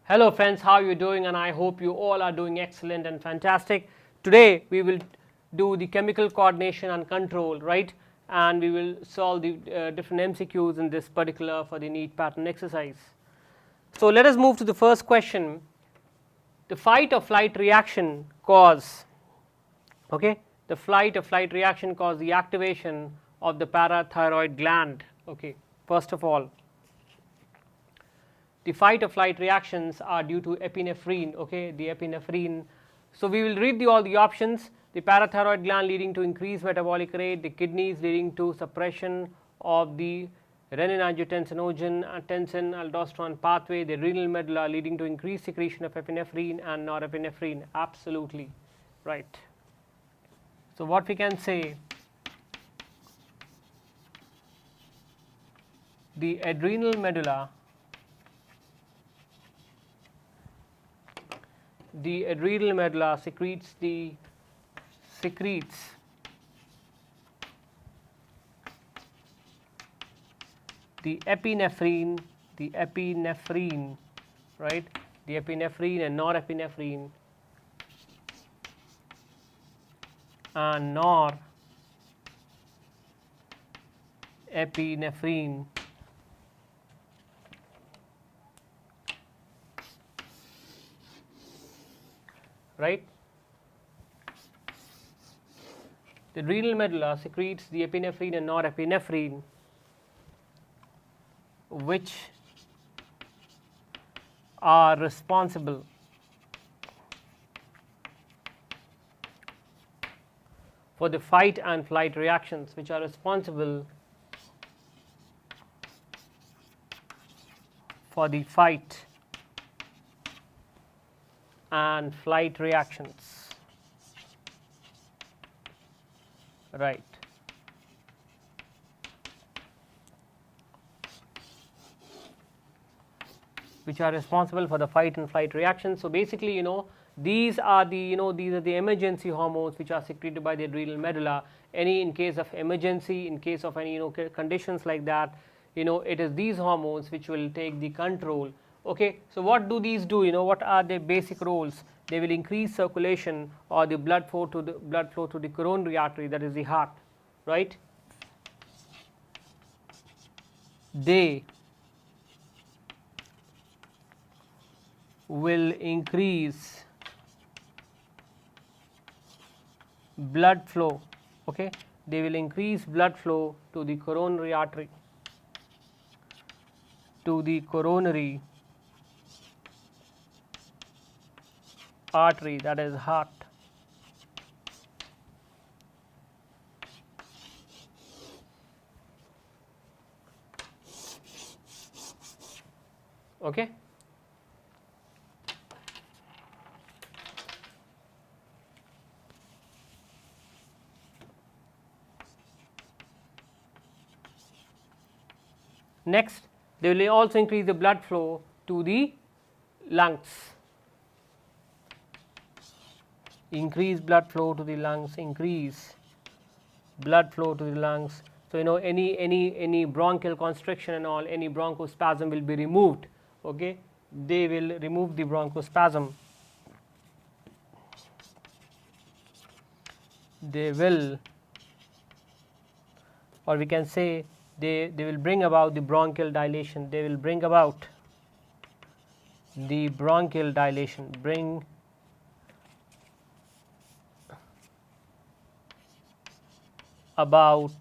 Hello friends, how are you doing? And I hope you all are doing excellent and fantastic. Today we will do the chemical coordination and control, right? And we will solve the different MCQs in this particular for the NEET pattern exercise. So let us move to the first question. The fight or flight reaction cause, okay? The flight or flight reaction cause the activation of the parathyroid gland, okay? First of all, the fight or flight reactions are due to epinephrine, okay, the epinephrine. So we will read all the options. The parathyroid gland leading to increased metabolic rate, the kidneys leading to suppression of the renin-angiotensin aldosterone pathway, the renal medulla leading to increased secretion of epinephrine and norepinephrine. Absolutely right. So what we can say, the adrenal medulla, secretes the epinephrine, right? The epinephrine and norepinephrine and norepinephrine, right? The renal medulla secretes the epinephrine and norepinephrine, which are responsible for the fight and flight reactions, which are responsible for the fight and flight reactions, right? Which are responsible for the fight and flight reactions. So basically, these are the emergency hormones which are secreted by the adrenal medulla. Any in case of emergency, in case of any conditions like that, it is these hormones which will take the control. Okay, so what do these do? What are their basic roles? They will increase circulation or the blood flow to the coronary artery, that is the heart, right? They will increase blood flow, okay? They will increase blood flow to the coronary artery, that is heart. Okay? Next, they will also increase the blood flow to the lungs. Increase blood flow to the lungs. So any bronchial constriction and all, any bronchospasm will be removed. Okay, they will remove the bronchospasm. They will, or we can say, they will bring about the bronchial dilation. They will bring about the bronchial dilation. Bring about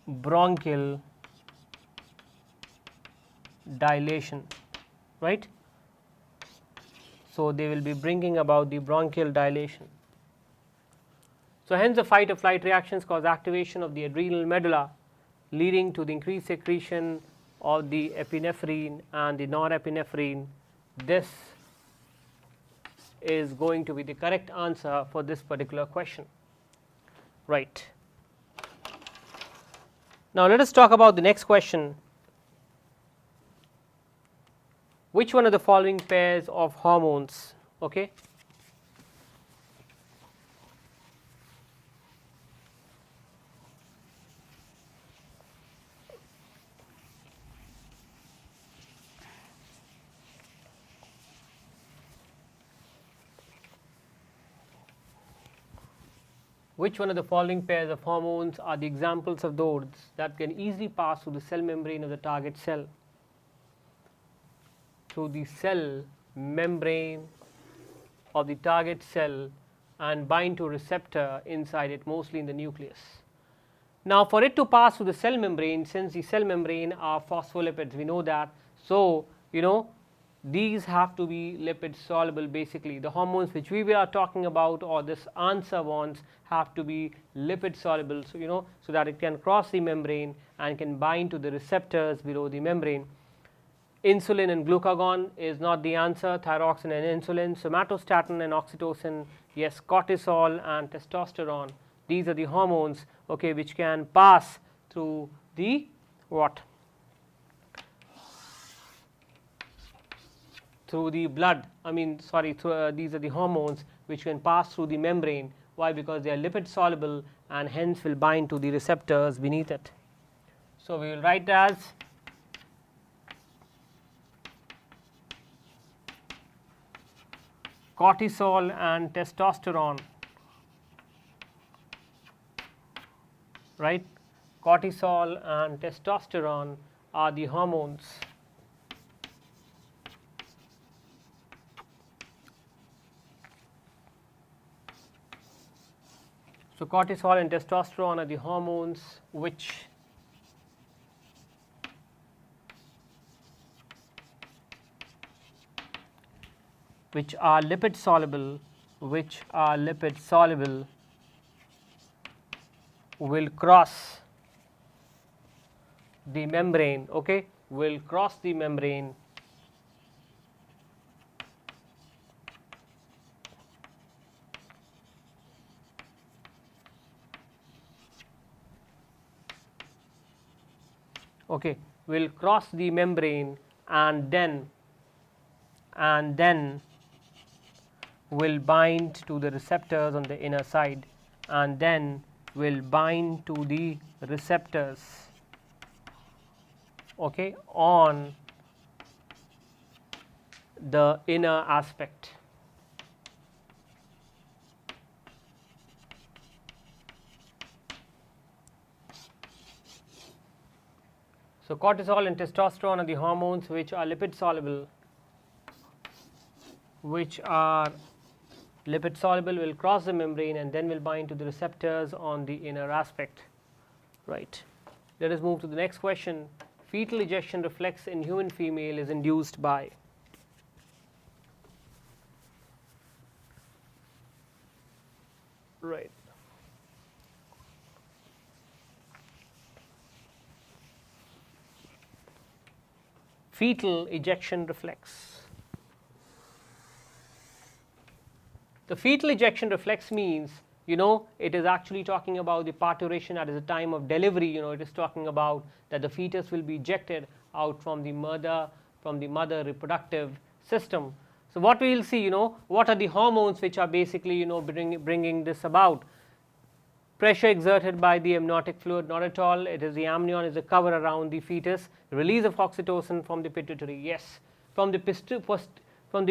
bronchial dilation, right? So they will be bringing about the bronchial dilation. So hence the fight or flight reactions cause activation of the adrenal medulla, leading to the increased secretion of the epinephrine and the norepinephrine. This is going to be the correct answer for this particular question, right? Now let us talk about the next question. Which one of the following pairs of hormones, okay, Which one of the following pairs of hormones are the examples of those that can easily pass through the cell membrane of the target cell? Through the cell membrane of the target cell and bind to a receptor inside it, mostly in the nucleus. Now, for it to pass through the cell membrane, since the cell membrane are phospholipids, we know that. So, these have to be lipid soluble. Basically, the hormones which we are talking about, or this answer wants, have to be lipid soluble. So, so that it can cross the membrane and can bind to the receptors below the membrane. Insulin and glucagon is not the answer. Thyroxine and insulin, somatostatin and oxytocin, yes. Cortisol and testosterone, these are the hormones, okay, which can pass through the what? Through the blood. These are the hormones which can pass through the membrane. Why? Because they are lipid soluble and hence will bind to the receptors beneath it. So, we will write as cortisol and testosterone, right? Cortisol and testosterone are the hormones so cortisol and testosterone are the hormones which are lipid soluble, will cross the membrane, okay, will cross the membrane okay, will cross the membrane and then will bind to the receptors on the inner side, and then will bind to the receptors, okay, on the inner aspect. So, cortisol and testosterone are the hormones which are lipid soluble, will cross the membrane and then will bind to the receptors on the inner aspect, right. Let us move to the next question. Fetal ejection reflex in human female is induced by? Right. Fetal ejection reflex. The fetal ejection reflex means, it is actually talking about the parturition at the time of delivery. It is talking about that the fetus will be ejected out from the mother reproductive system. So, what we will see, what are the hormones which are basically, bringing this about? Pressure exerted by the amniotic fluid, not at all. It is the amnion is a cover around the fetus. Release of oxytocin from the pituitary, yes. From the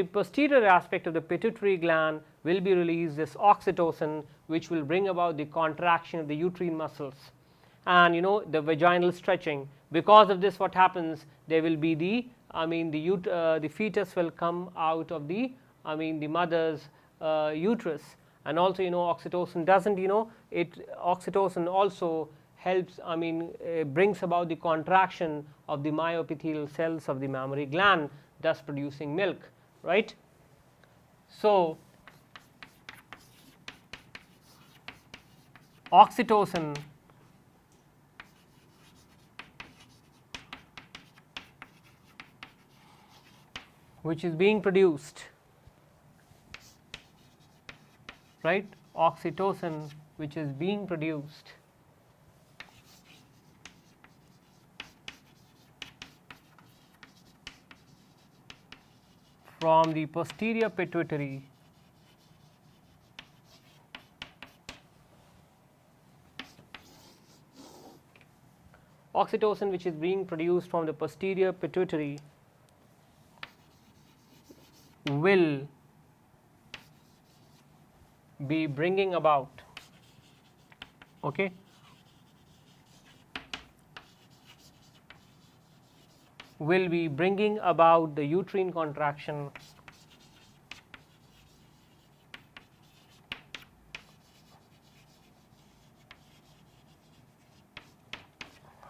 posterior aspect of the pituitary gland will be released this oxytocin, which will bring about the contraction of the uterine muscles and the vaginal stretching. Because of this, what happens? There will be the fetus will come out of the mother's uterus. And also, oxytocin doesn't, oxytocin also helps, brings about the contraction of the myoepithelial cells of the mammary gland, thus producing milk, right. So, oxytocin which is being produced, right, oxytocin which is being produced from the posterior pituitary oxytocin which is being produced from the posterior pituitary will be bringing about okay, will be bringing about the uterine contraction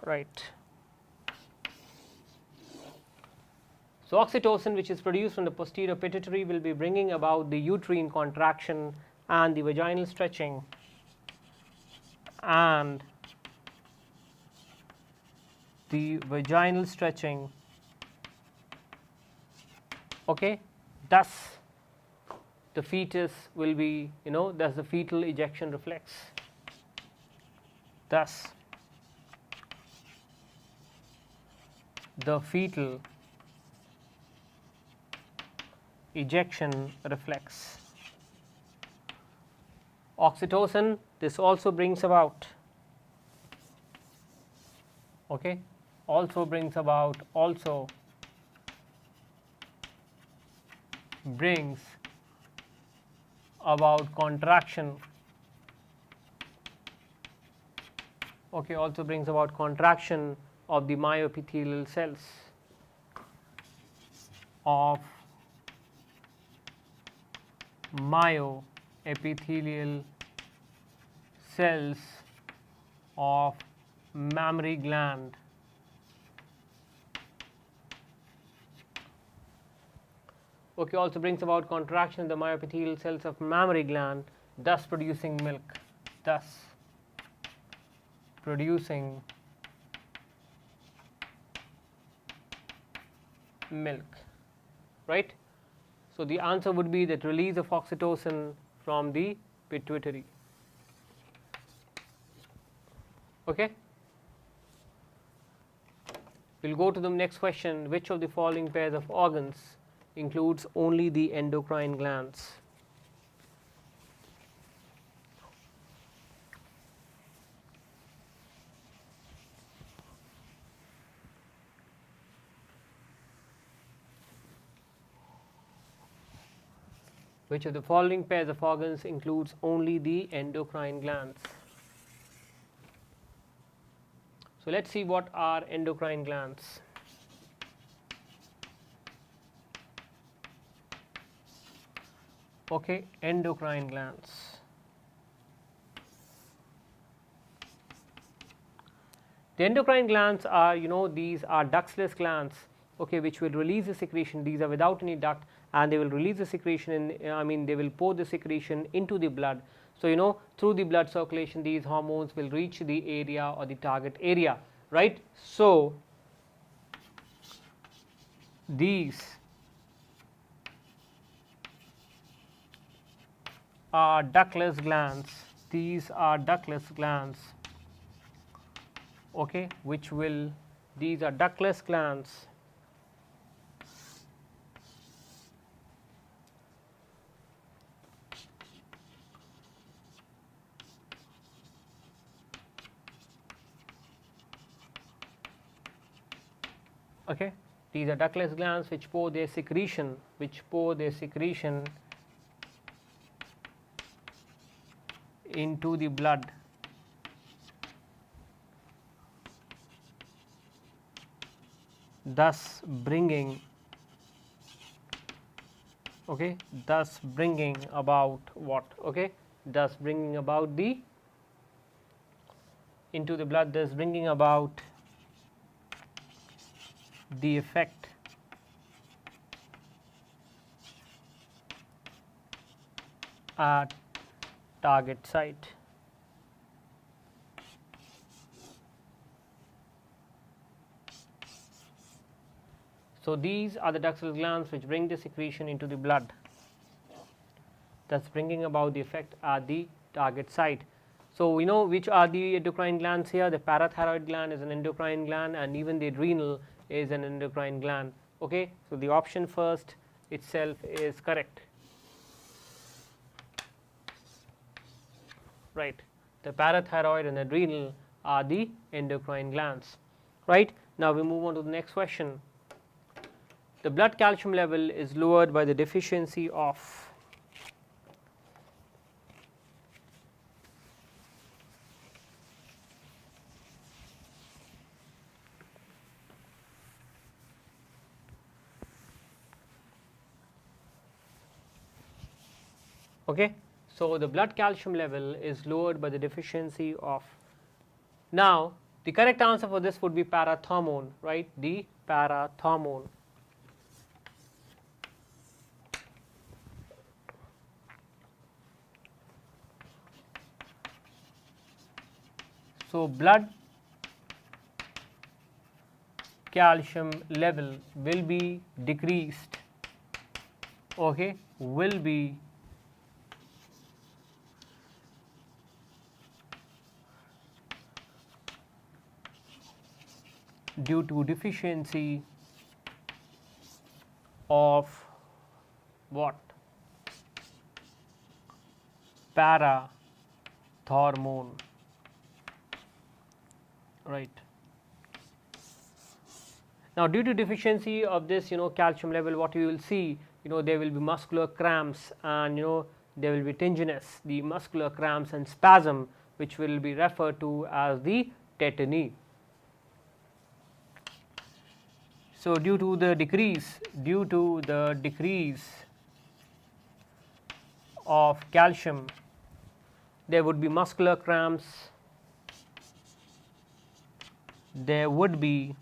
right. So, oxytocin, which is produced from the posterior pituitary, will be bringing about the uterine contraction and the vaginal stretching and the vaginal stretching, okay. Thus the fetus will be, thus the fetal ejection reflex, thus the fetal ejection reflex. Oxytocin, this also brings about, okay, also brings about contraction, okay, also brings about contraction of the myoepithelial cells of myoepithelial cells of mammary gland. Okay, also brings about contraction of the myoepithelial cells of mammary gland, thus producing milk, thus producing milk, right. So, the answer would be that release of oxytocin from the pituitary. Okay. We will go to the next question. Which of the following pairs of organs includes only the endocrine glands? Which of the following pairs of organs includes only the endocrine glands? So, let us see what are endocrine glands. Okay, endocrine glands. The endocrine glands are, these are ductless glands, okay, which will release the secretion. These are without any duct, and they will release the secretion in, they will pour the secretion into the blood. So, through the blood circulation, these hormones will reach the area or the target area, right. So, these are ductless glands, these are ductless glands, okay, which will, these are ductless glands, okay. These are ductless glands which pour their secretion, into the blood, thus bringing, okay, thus bringing about what, okay, thus bringing about the into the blood, thus bringing about the effect at target site. So, these are the ductal glands which bring the secretion into the blood, thus bringing about the effect at the target site. So, we know which are the endocrine glands here. The parathyroid gland is an endocrine gland, and even the adrenal is an endocrine gland. Okay. So, the option first itself is correct, right. The parathyroid and adrenal are the endocrine glands, right. Now, we move on to the next question. The blood calcium level is lowered by the deficiency of Okay. So, the blood calcium level is lowered by the deficiency of. Now, the correct answer for this would be parathormone, right? The parathormone. So, blood calcium level will be decreased, okay, will be due to deficiency of what? Parathormone, right. Now, due to deficiency of this, calcium level, what you will see, there will be muscular cramps, and there will be tenderness, the muscular cramps and spasm, which will be referred to as the tetany. So, due to the decrease of calcium, there would be muscular cramps, there would be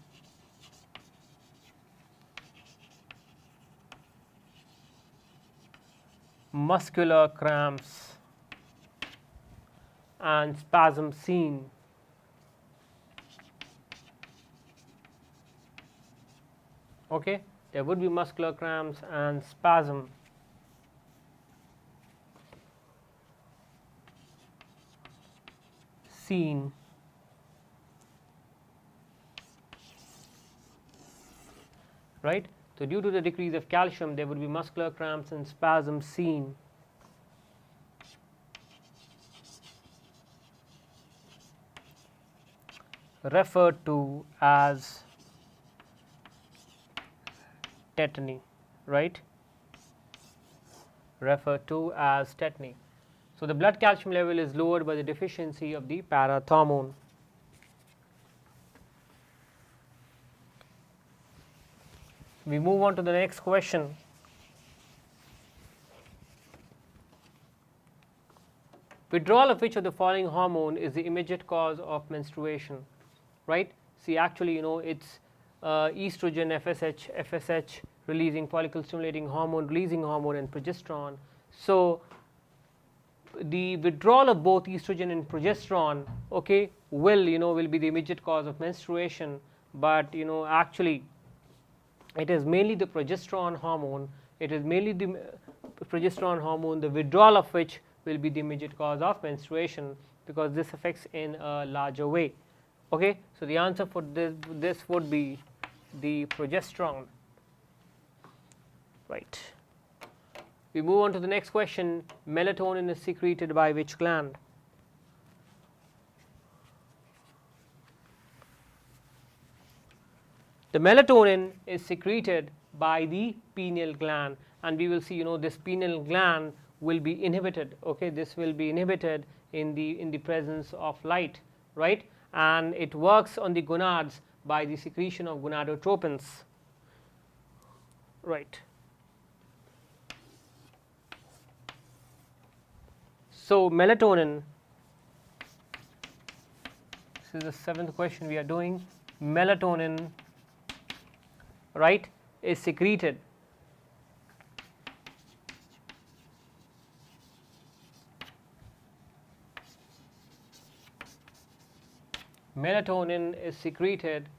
muscular cramps and spasm seen. Okay, there would be muscular cramps and spasm seen, right. So, due to the decrease of calcium, there would be muscular cramps and spasm seen. Referred to as tetany, right, referred to as tetany. So, the blood calcium level is lowered by the deficiency of the parathormone. We move on to the next question. Withdrawal of which of the following hormone is the immediate cause of menstruation, right? See, actually, it's estrogen, FSH releasing, follicle stimulating hormone releasing hormone, and progesterone. So, the withdrawal of both estrogen and progesterone, okay, will be the immediate cause of menstruation, but actually it is mainly the progesterone hormone. It is mainly the progesterone hormone, the withdrawal of which will be the immediate cause of menstruation, because this affects in a larger way. Okay, so the answer for this would be the progesterone, right. We move on to the next question. Melatonin is secreted by which gland? The melatonin is secreted by the pineal gland, and we will see this pineal gland will be inhibited. Okay, this will be inhibited in the presence of light, right, and it works on the gonads by the secretion of gonadotropins, right. So, melatonin, this is the 7th question we are doing. Melatonin, right, is secreted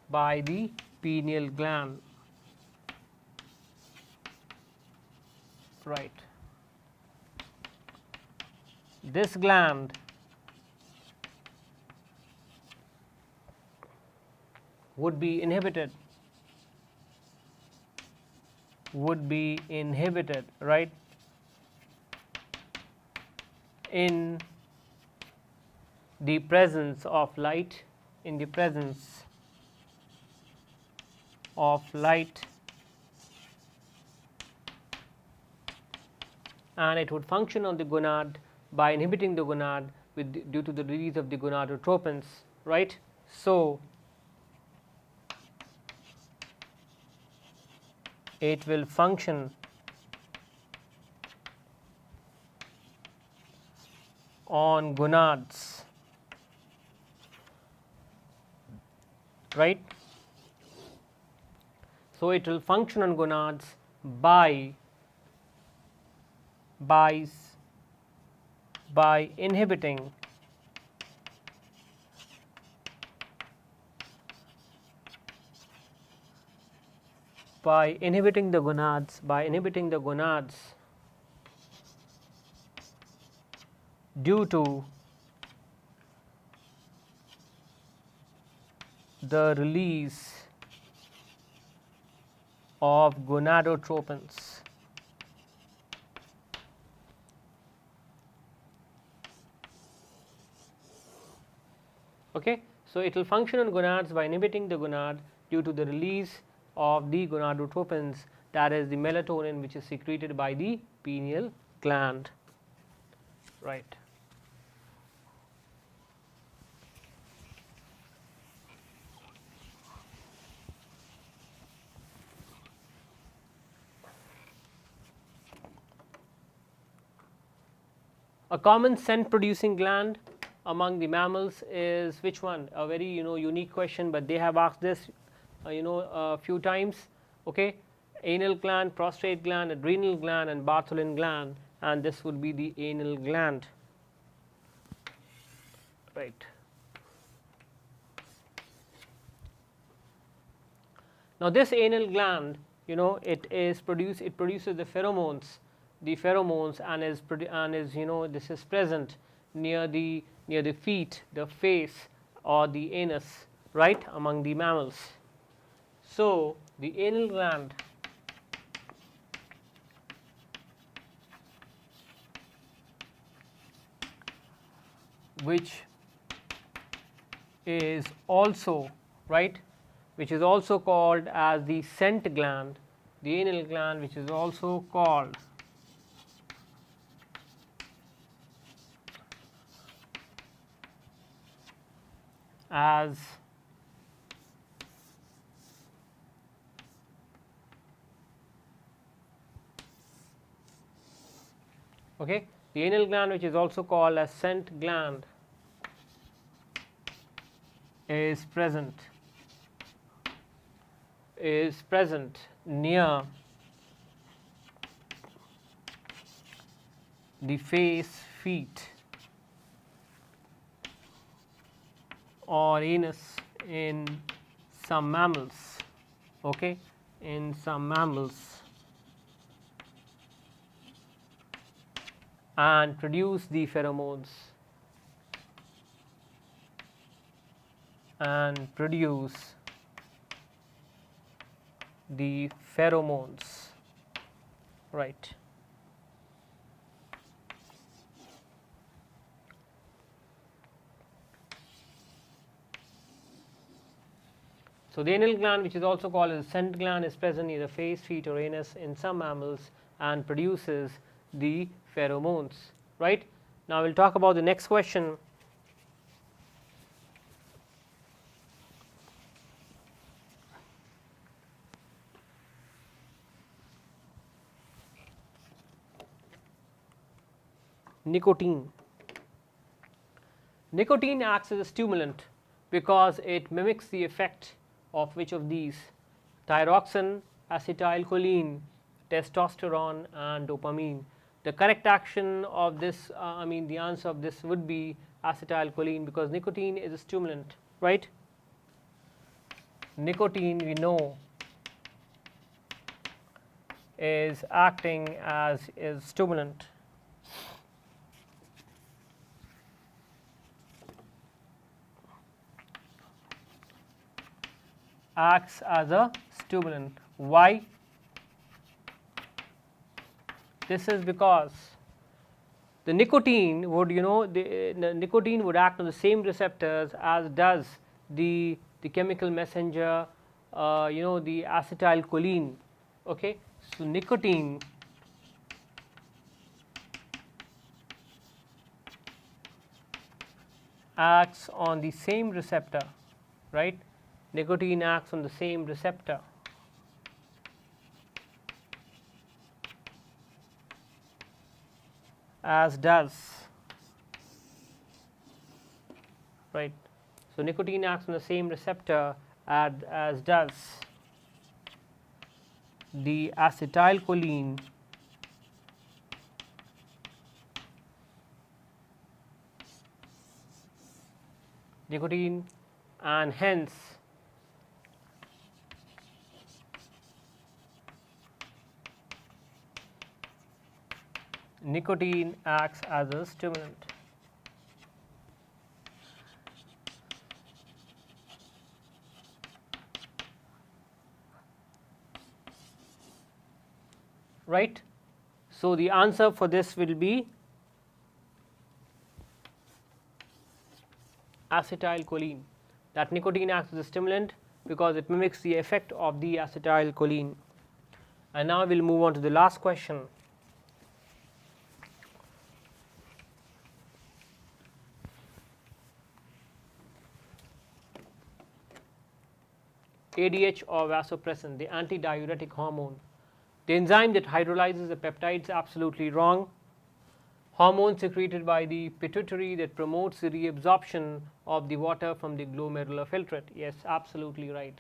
by the pineal gland, right. This gland would be inhibited, right, in the presence of light, and it would function on the gonad by inhibiting the gonad due to the release of the gonadotropins, right. So, it will function on gonads, right. So it will function on gonads by inhibiting the gonads due to the release of gonadotropins. Okay. So it will function on gonads by inhibiting the gonad due to the release of the gonadotropins, that is the melatonin, which is secreted by the pineal gland, right. A common scent producing gland among the mammals is which one? A very unique question, but they have asked this a few times. Okay, anal gland, prostate gland, adrenal gland, and Bartholin gland, and this would be the anal gland, right. Now this anal gland, it produces the pheromones, and is this is present near the feet, the face, or the anus, right, among the mammals. So the anal gland which is also called as the scent gland, the anal gland, which is also called as the anal gland, which is also called as scent gland, is present near the face, feet, or anus in some mammals, and produce the pheromones, right. So the anal gland, which is also called as scent gland, is present near the face, feet, or anus in some mammals and produces the pheromones, right. Now we'll talk about the next question. Nicotine. Nicotine acts as a stimulant because it mimics the effect of which of these? Thyroxine, acetylcholine, testosterone, and dopamine. The correct action of this, the answer of this would be acetylcholine, because nicotine is a stimulant, right. Nicotine, we know, is acting as a stimulant. Acts as a stimulant. Why? This is because the nicotine would nicotine would act on the same receptors as does the chemical messenger, the acetylcholine. Okay, so nicotine acts on the same receptor, right. Nicotine acts on the same receptor as does right. So, nicotine acts on the same receptor as does the acetylcholine nicotine, and hence nicotine acts as a stimulant. Right. So, the answer for this will be acetylcholine, that nicotine acts as a stimulant because it mimics the effect of the acetylcholine. And now we will move on to the last question. ADH or vasopressin, the antidiuretic hormone. The enzyme that hydrolyzes the peptides, absolutely wrong. Hormone secreted by the pituitary that promotes the reabsorption of the water from the glomerular filtrate, yes, absolutely right.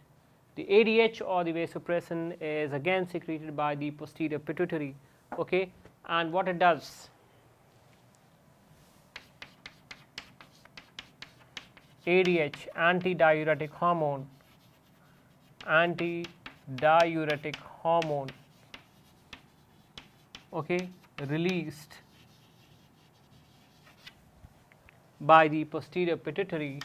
The ADH or the vasopressin is again secreted by the posterior pituitary, okay, and what it does, ADH, antidiuretic hormone, okay, released by the posterior pituitary,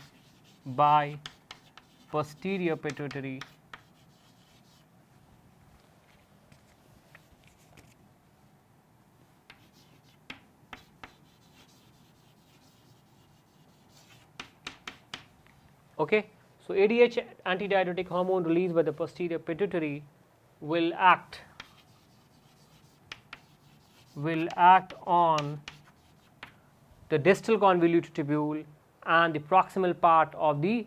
okay. So, ADH, antidiuretic hormone released by the posterior pituitary will act on the distal convoluted tubule and the proximal part of the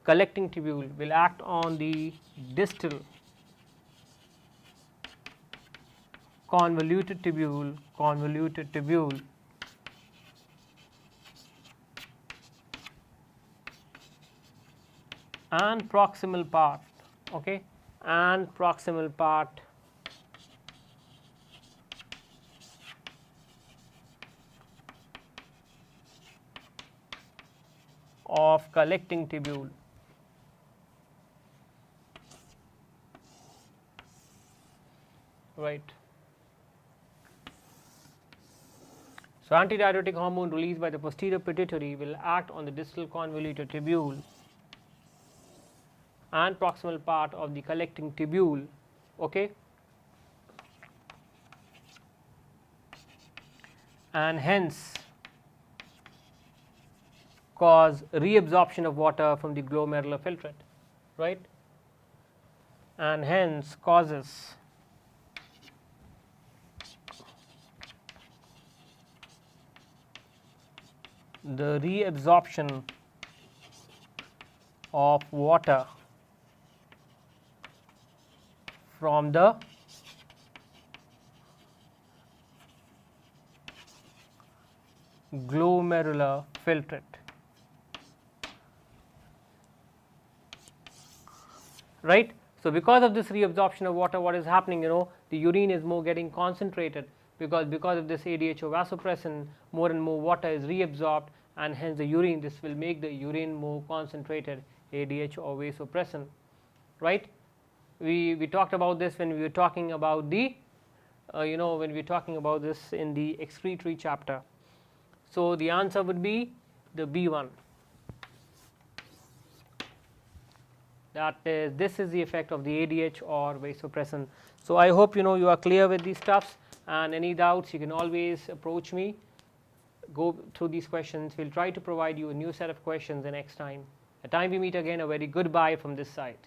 collecting tubule, will act on the distal convoluted tubule and proximal part, okay, and proximal part of collecting tubule. Right. So, antidiuretic hormone released by the posterior pituitary will act on the distal convoluted tubule and proximal part of the collecting tubule, okay, and hence cause reabsorption of water from the glomerular filtrate, right, and hence causes the reabsorption of water from the glomerular filtrate, right. So, because of this reabsorption of water, what is happening, the urine is more getting concentrated, because of this ADH or vasopressin, more and more water is reabsorbed, and hence the urine, this will make the urine more concentrated, ADH or vasopressin, right. We talked about this when we were talking about the when we were talking about this in the excretory chapter. So, the answer would be the B1, that is, this is the effect of the ADH or vasopressin. So, I hope you are clear with these stuffs, and any doubts you can always approach me, go through these questions. We will try to provide you a new set of questions the next time. The time we meet again, a very goodbye from this side.